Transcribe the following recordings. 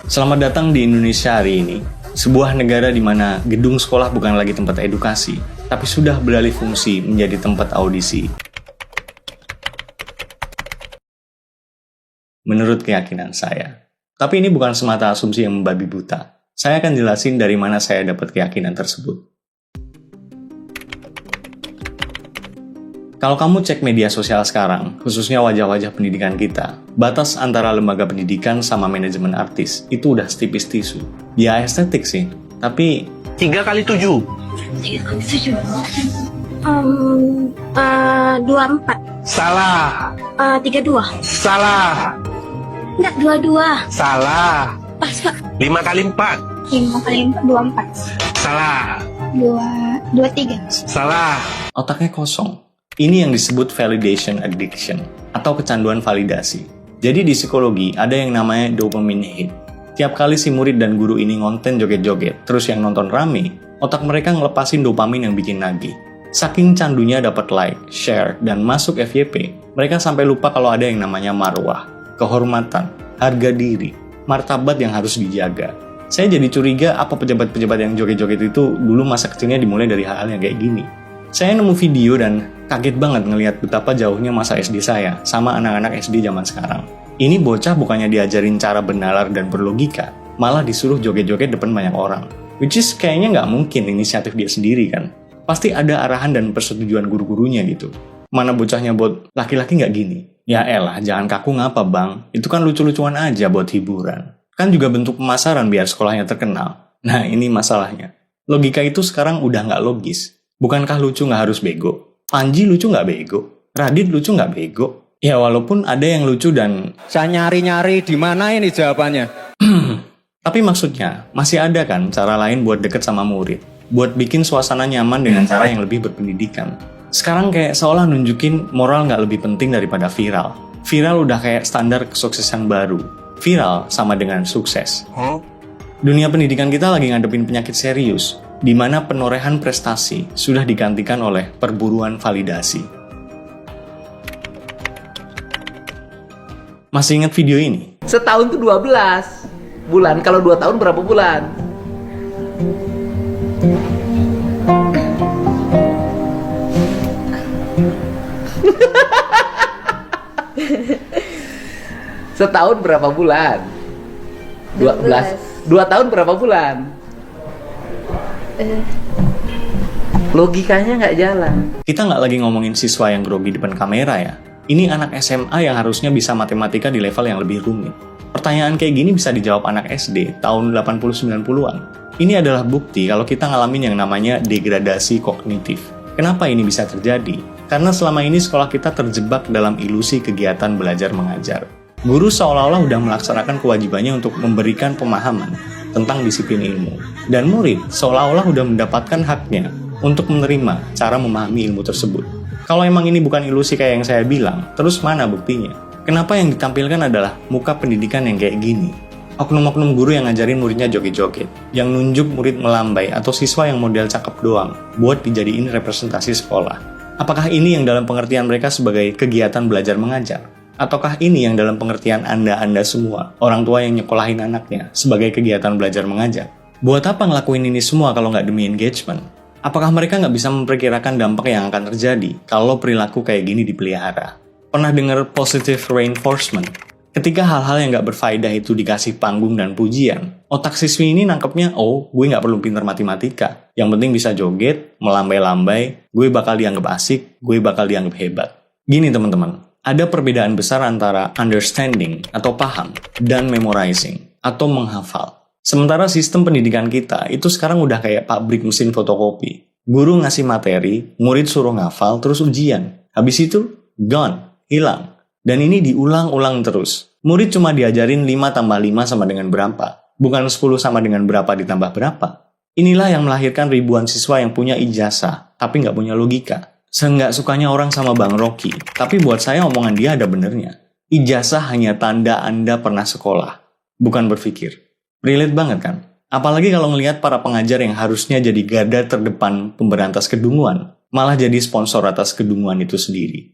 Selamat datang di Indonesia hari ini, sebuah negara di mana gedung sekolah bukan lagi tempat edukasi, tapi sudah beralih fungsi menjadi tempat audisi. Menurut keyakinan saya. Tapi ini bukan semata asumsi yang membabi buta. Saya akan jelasin dari mana saya dapat keyakinan tersebut. Kalau kamu cek media sosial sekarang, khususnya wajah-wajah pendidikan kita, batas antara lembaga pendidikan sama manajemen artis itu udah setipis tisu. Ya estetik sih, tapi 3 kali 7. 24. Salah. 32. Salah. Enggak, 22. Salah. Pas, Pak. 5 kali 4. 5 kali 4, 24. Salah. 23. Salah. otaknya kosong. Ini yang disebut validation addiction, atau kecanduan validasi. Jadi di psikologi ada yang namanya dopamine hit. Tiap kali si murid dan guru ini ngonten joget-joget, terus yang nonton rame, otak mereka ngelepasin dopamin yang bikin nagih. Saking candunya dapat like, share, dan masuk FYP, mereka sampai lupa kalau ada yang namanya marwah, kehormatan, harga diri, martabat yang harus dijaga. Saya jadi curiga apa pejabat-pejabat yang joget-joget itu dulu masa kecilnya dimulai dari hal-hal yang kayak gini. Saya nemu video dan kaget banget ngelihat betapa jauhnya masa SD saya sama anak-anak SD zaman sekarang. Ini bocah bukannya diajarin cara bernalar dan berlogika, malah disuruh joget-joget depan banyak orang. Which is kayaknya nggak mungkin inisiatif dia sendiri kan. Pasti ada arahan dan persetujuan guru-gurunya gitu. Mana bocahnya buat laki-laki nggak gini? Ya elah, jangan kaku ngapa bang, itu kan lucu-lucuan aja buat hiburan. Kan juga bentuk pemasaran biar sekolahnya terkenal. Nah ini masalahnya. Logika itu sekarang udah nggak logis. Bukankah lucu nggak harus bego? Panji lucu nggak bego? Radit lucu nggak bego? Ya walaupun ada yang lucu dan... Saya nyari-nyari di mana ini jawabannya. Tapi maksudnya, masih ada kan cara lain buat deket sama murid? Buat bikin suasana nyaman dengan cara yang lebih berpendidikan. Sekarang kayak seolah nunjukin moral nggak lebih penting daripada viral. Viral udah kayak standar kesuksesan baru. Viral sama dengan sukses. Dunia pendidikan kita lagi ngadepin penyakit serius, di mana penorehan prestasi sudah digantikan oleh perburuan validasi. Masih ingat video ini? Setahun tuh 12 bulan. Kalau 2 tahun berapa bulan? Setahun berapa bulan? 12. 2 tahun berapa bulan? Logikanya nggak jalan. Kita nggak lagi ngomongin siswa yang grogi depan kamera ya. Ini anak SMA yang harusnya bisa matematika di level yang lebih rumit. Pertanyaan kayak gini bisa dijawab anak SD tahun 80-90-an. Ini adalah bukti kalau kita ngalamin yang namanya degradasi kognitif. Kenapa ini bisa terjadi? Karena selama ini sekolah kita terjebak dalam ilusi kegiatan belajar mengajar. Guru seolah-olah udah melaksanakan kewajibannya untuk memberikan pemahaman tentang disiplin ilmu. Dan murid seolah-olah udah mendapatkan haknya untuk menerima cara memahami ilmu tersebut. Kalau emang ini bukan ilusi kayak yang saya bilang, terus mana buktinya? Kenapa yang ditampilkan adalah muka pendidikan yang kayak gini? Oknum-oknum guru yang ngajarin muridnya joget-joget, yang nunjuk murid melambai atau siswa yang model cakep doang, buat dijadiin representasi sekolah. Apakah ini yang dalam pengertian mereka sebagai kegiatan belajar mengajar? Ataukah ini yang dalam pengertian Anda semua, orang tua yang nyekolahin anaknya, sebagai kegiatan belajar mengajar? Buat apa ngelakuin ini semua kalau nggak demi engagement? Apakah mereka nggak bisa memperkirakan dampak yang akan terjadi kalau perilaku kayak gini dipelihara? Pernah dengar positive reinforcement? Ketika hal-hal yang nggak berfaedah itu dikasih panggung dan pujian, otak siswi ini nangkepnya, oh, gue nggak perlu pintar matematika. Yang penting bisa joget, melambai-lambai, gue bakal dianggap asik, gue bakal dianggap hebat. Gini teman-teman. Ada perbedaan besar antara understanding atau paham dan memorizing atau menghafal. Sementara sistem pendidikan kita itu sekarang udah kayak pabrik mesin fotokopi. Guru ngasih materi, murid suruh ngafal, terus ujian. Habis itu, gone, hilang. Dan ini diulang-ulang terus. Murid cuma diajarin 5 tambah 5 sama dengan berapa. Bukan 10 sama dengan berapa ditambah berapa. Inilah yang melahirkan ribuan siswa yang punya ijazah, tapi nggak punya logika. Seenggak sukanya orang sama Bang Rocky, tapi buat saya omongan dia ada benernya. Ijazah hanya tanda Anda pernah sekolah, bukan berpikir. Relate banget kan? Apalagi kalau ngelihat para pengajar yang harusnya jadi garda terdepan pemberantas kedunguan, malah jadi sponsor atas kedunguan itu sendiri.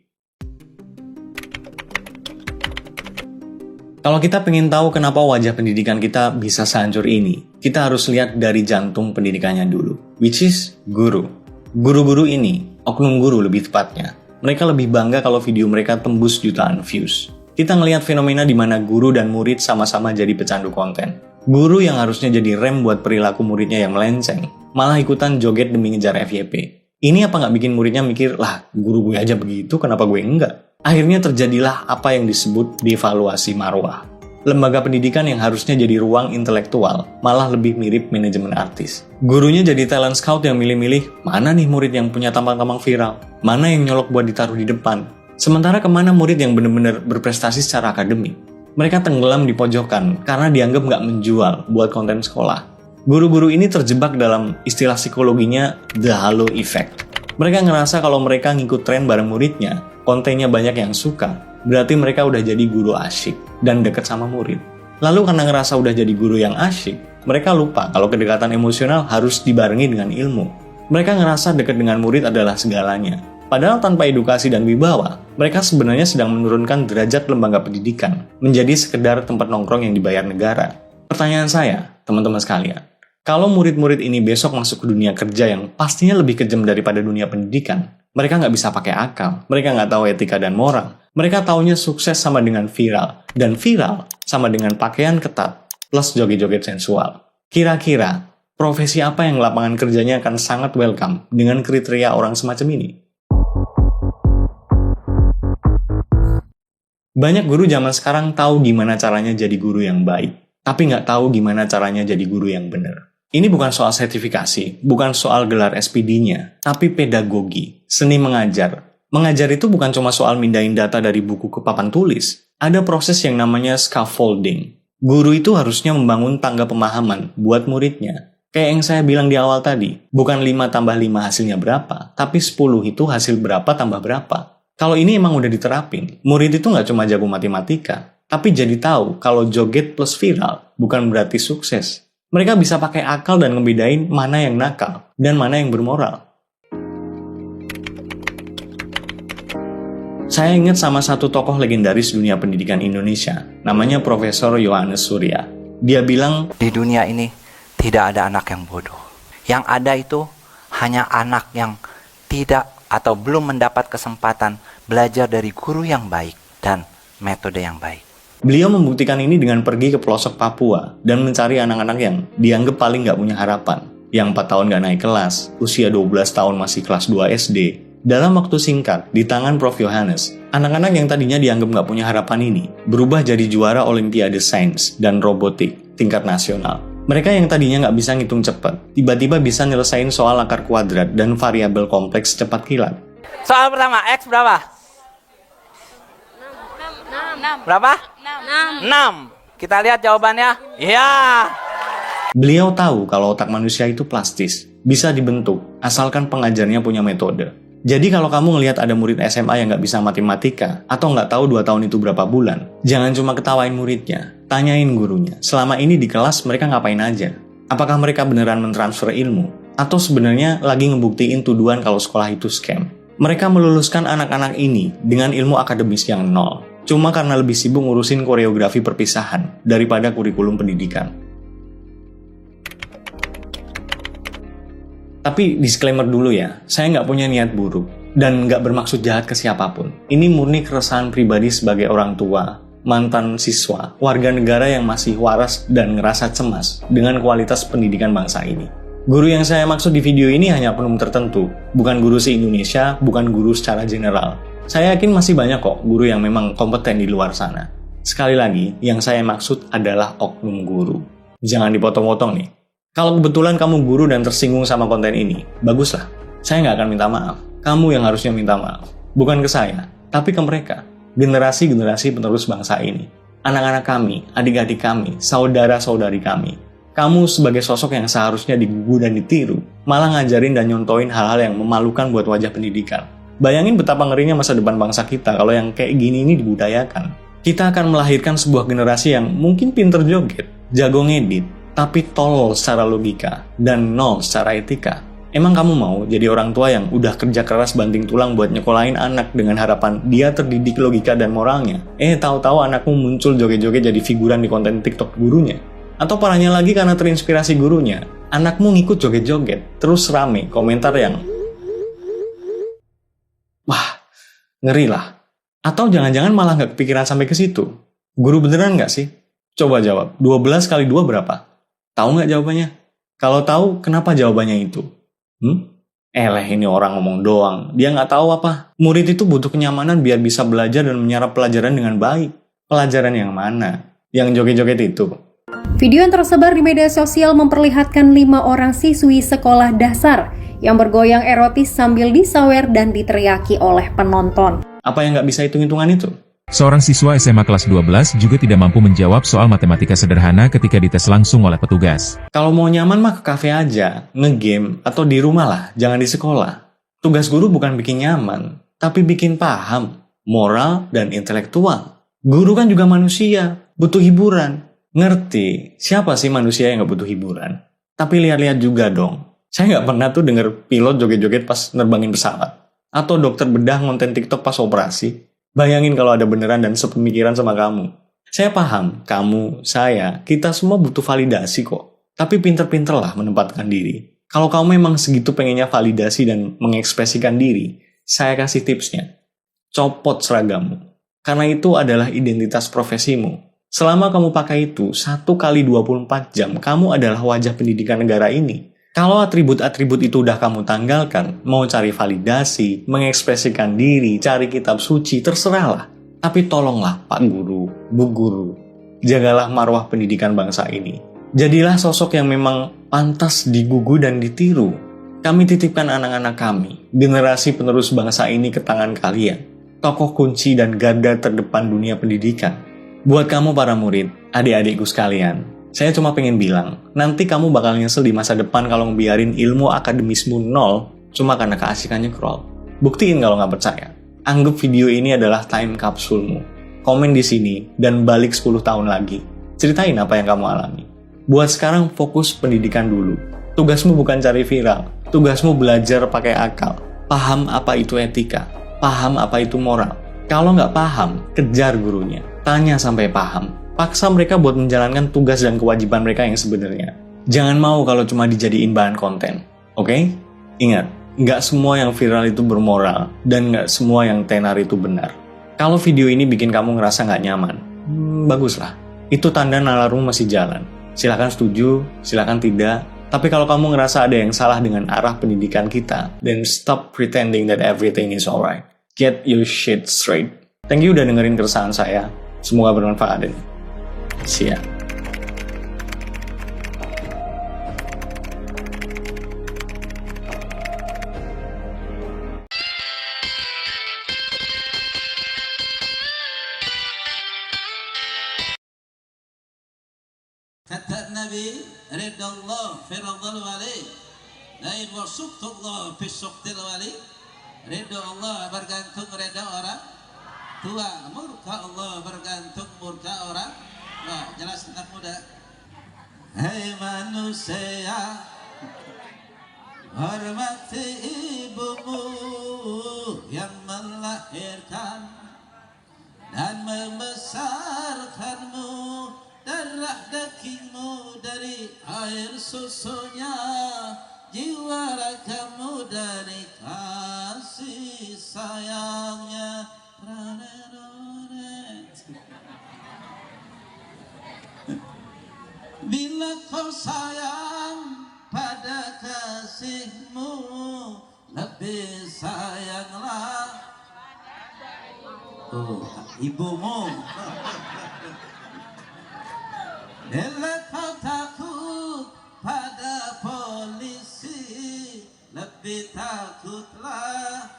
Kalau kita pengen tahu kenapa wajah pendidikan kita bisa sehancur ini, kita harus lihat dari jantung pendidikannya dulu, which is guru. Guru-guru ini, oknum guru lebih tepatnya, mereka lebih bangga kalau video mereka tembus jutaan views. Kita ngelihat fenomena di mana guru dan murid sama-sama jadi pecandu konten. Guru yang harusnya jadi rem buat perilaku muridnya yang melenceng, malah ikutan joget demi ngejar FYP. Ini apa nggak bikin muridnya mikir, lah guru gue aja begitu, kenapa gue enggak? Akhirnya terjadilah apa yang disebut devaluasi marwah. Lembaga pendidikan yang harusnya jadi ruang intelektual, malah lebih mirip manajemen artis. Gurunya jadi talent scout yang milih-milih, mana nih murid yang punya tampang-tampang viral, mana yang nyolok buat ditaruh di depan. Sementara kemana murid yang benar-benar berprestasi secara akademik. Mereka tenggelam di pojokan karena dianggap nggak menjual buat konten sekolah. Guru-guru ini terjebak dalam istilah psikologinya the halo effect. Mereka ngerasa kalau mereka ngikut tren bareng muridnya, kontennya banyak yang suka, berarti mereka udah jadi guru asyik dan deket sama murid. Lalu karena ngerasa udah jadi guru yang asyik, mereka lupa kalau kedekatan emosional harus dibarengi dengan ilmu. Mereka ngerasa deket dengan murid adalah segalanya. Padahal tanpa edukasi dan wibawa, mereka sebenarnya sedang menurunkan derajat lembaga pendidikan menjadi sekedar tempat nongkrong yang dibayar negara. Pertanyaan saya, teman-teman sekalian, kalau murid-murid ini besok masuk ke dunia kerja yang pastinya lebih kejam daripada dunia pendidikan, mereka nggak bisa pakai akal, mereka nggak tahu etika dan moral, mereka taunya sukses sama dengan viral, dan viral sama dengan pakaian ketat plus joget-joget sensual. Kira-kira, profesi apa yang lapangan kerjanya akan sangat welcome dengan kriteria orang semacam ini? Banyak guru zaman sekarang tahu gimana caranya jadi guru yang baik, tapi nggak tahu gimana caranya jadi guru yang benar. Ini bukan soal sertifikasi, bukan soal gelar SPD-nya, tapi pedagogi, seni mengajar. Mengajar itu bukan cuma soal mindahin data dari buku ke papan tulis. Ada proses yang namanya scaffolding. Guru itu harusnya membangun tangga pemahaman buat muridnya. Kayak yang saya bilang di awal tadi, bukan 5 tambah 5 hasilnya berapa, tapi 10 itu hasil berapa tambah berapa. Kalau ini emang udah diterapin, murid itu nggak cuma jago matematika, tapi jadi tahu kalau joget plus viral bukan berarti sukses. Mereka bisa pakai akal dan ngebedain mana yang nakal dan mana yang bermoral. Saya ingat sama satu tokoh legendaris dunia pendidikan Indonesia, namanya Profesor Yohanes Surya. Dia bilang, di dunia ini tidak ada anak yang bodoh. Yang ada itu hanya anak yang tidak atau belum mendapat kesempatan belajar dari guru yang baik dan metode yang baik. Beliau membuktikan ini dengan pergi ke pelosok Papua dan mencari anak-anak yang dianggap paling nggak punya harapan. Yang 4 tahun nggak naik kelas, usia 12 tahun masih kelas 2 SD. Dalam waktu singkat, di tangan Prof. Yohanes, anak-anak yang tadinya dianggap nggak punya harapan ini berubah jadi juara Olimpiade Sains dan Robotik tingkat nasional. Mereka yang tadinya nggak bisa ngitung cepat, tiba-tiba bisa nyelesain soal akar kuadrat dan variabel kompleks cepat kilat. Soal pertama, X berapa? 6. Berapa? 6. Kita lihat jawabannya. Iya. Beliau tahu kalau otak manusia itu plastis, bisa dibentuk, asalkan pengajarnya punya metode. Jadi kalau kamu ngelihat ada murid SMA yang nggak bisa matematika, atau nggak tahu 2 tahun itu berapa bulan, jangan cuma ketawain muridnya, tanyain gurunya, selama ini di kelas mereka ngapain aja? Apakah mereka beneran mentransfer ilmu? Atau sebenarnya lagi ngebuktiin tuduhan kalau sekolah itu scam? Mereka meluluskan anak-anak ini dengan ilmu akademis yang nol, cuma karena lebih sibuk ngurusin koreografi perpisahan daripada kurikulum pendidikan. Tapi disclaimer dulu ya, saya nggak punya niat buruk dan nggak bermaksud jahat ke siapapun. Ini murni keresahan pribadi sebagai orang tua, mantan siswa, warga negara yang masih waras dan ngerasa cemas dengan kualitas pendidikan bangsa ini. Guru yang saya maksud di video ini hanya oknum tertentu, bukan guru se-Indonesia, bukan guru secara general. Saya yakin masih banyak kok guru yang memang kompeten di luar sana. Sekali lagi, yang saya maksud adalah oknum guru. Jangan dipotong-potong nih. Kalau kebetulan kamu guru dan tersinggung sama konten ini, baguslah. Saya nggak akan minta maaf. Kamu yang harusnya minta maaf. Bukan ke saya, tapi ke mereka. Generasi-generasi penerus bangsa ini. Anak-anak kami, adik-adik kami, saudara-saudari kami. Kamu sebagai sosok yang seharusnya digugu dan ditiru, malah ngajarin dan nyontoin hal-hal yang memalukan buat wajah pendidikan. Bayangin betapa ngerinya masa depan bangsa kita kalau yang kayak gini ini dibudayakan. Kita akan melahirkan sebuah generasi yang mungkin pinter joget, jago ngedit, tapi tolol secara logika dan nol secara etika. Emang kamu mau jadi orang tua yang udah kerja keras banting tulang buat nyekolahin anak dengan harapan dia terdidik logika dan moralnya? Tahu-tahu anakmu muncul joget-joget jadi figuran di konten TikTok gurunya? Atau parahnya lagi karena terinspirasi gurunya, anakmu ngikut joget-joget, terus rame komentar yang wah, ngeri lah. Atau jangan-jangan malah nggak kepikiran sampai ke situ? Guru beneran nggak sih? Coba jawab, 12 kali 2 berapa? Tahu nggak jawabannya? Kalau tahu, kenapa jawabannya itu? Ini orang ngomong doang. Dia nggak tahu apa. Murid itu butuh kenyamanan biar bisa belajar dan menyerap pelajaran dengan baik. Pelajaran yang mana? Yang joget-joget itu? Video yang tersebar di media sosial memperlihatkan 5 orang siswi sekolah dasar yang bergoyang erotis sambil disawer dan diteriaki oleh penonton. Apa yang nggak bisa hitung-hitungan itu? Seorang siswa SMA kelas 12 juga tidak mampu menjawab soal matematika sederhana ketika dites langsung oleh petugas. Kalau mau nyaman mah ke kafe aja, ngegame, atau di rumah lah, jangan di sekolah. Tugas guru bukan bikin nyaman, tapi bikin paham, moral, dan intelektual. Guru kan juga manusia, butuh hiburan. Ngerti, siapa sih manusia yang nggak butuh hiburan? Tapi lihat-lihat juga dong. Saya nggak pernah tuh denger pilot joget-joget pas nerbangin pesawat. Atau dokter bedah ngonten TikTok pas operasi. Bayangin kalau ada beneran dan sepemikiran sama kamu. Saya paham, kamu, saya, kita semua butuh validasi kok. Tapi pinter-pinterlah menempatkan diri. Kalau kamu memang segitu pengennya validasi dan mengekspresikan diri, saya kasih tipsnya. Copot seragammu. Karena itu adalah identitas profesimu. Selama kamu pakai itu, 1 kali 24 jam, kamu adalah wajah pendidikan negara ini. Kalau atribut-atribut itu udah kamu tanggalkan, mau cari validasi, mengekspresikan diri, cari kitab suci, terserahlah. Tapi tolonglah Pak Guru, Bu Guru, jagalah marwah pendidikan bangsa ini. Jadilah sosok yang memang pantas digugu dan ditiru. Kami titipkan anak-anak kami, generasi penerus bangsa ini ke tangan kalian. Tokoh kunci dan garda terdepan dunia pendidikan. Buat kamu para murid, adik-adikku sekalian, saya cuma pengen bilang, nanti kamu bakal nyesel di masa depan kalau ngebiarin ilmu akademismu nol cuma karena keasikannya scroll. Buktiin kalau nggak percaya. Anggap video ini adalah time kapsulmu. Komen di sini dan balik 10 tahun lagi. Ceritain apa yang kamu alami. Buat sekarang fokus pendidikan dulu. Tugasmu bukan cari viral. Tugasmu belajar pakai akal. Paham apa itu etika. Paham apa itu moral. Kalau nggak paham, kejar gurunya. Tanya sampai paham. Paksa mereka buat menjalankan tugas dan kewajiban mereka yang sebenarnya. Jangan mau kalau cuma dijadiin bahan konten. Oke? Ingat, nggak semua yang viral itu bermoral, dan nggak semua yang tenar itu benar. Kalau video ini bikin kamu ngerasa nggak nyaman, baguslah. Itu tanda nalarmu masih jalan. Silakan setuju, silakan tidak. Tapi kalau kamu ngerasa ada yang salah dengan arah pendidikan kita, then stop pretending that everything is alright. Get your shit straight. Thank you udah dengerin keresahan saya. Semoga bermanfaat ini. See ya. Kata Nabi, ridha Allah fi ridhal wali, lain wa suqtullah fi suqtil wali. Ridha Allah bergantung ridha orang tua, murka Allah bergantung murka orang. Nah, jelas anak muda. Hei manusia, hormati ibumu yang melahirkan dan membesarkanmu, darah dagingmu dari air susunya, jiwa ragamu dari kasih sayangnya. Bila kau sayang pada kasihmu, lebih sayanglah ibumu. Bila kau takut pada polisi, lebih takutlah.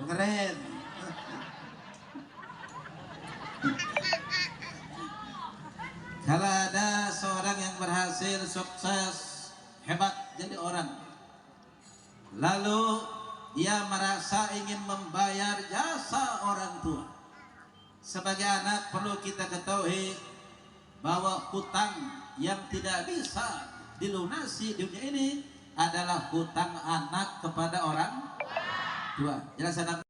Keren. Kalau ada seorang yang berhasil, sukses, hebat jadi orang, lalu ia merasa ingin membayar jasa orang tua. Sebagai anak perlu kita ketahui bahwa hutang yang tidak bisa dilunasi di dunia ini adalah hutang anak kepada orang tua. Jelas anak?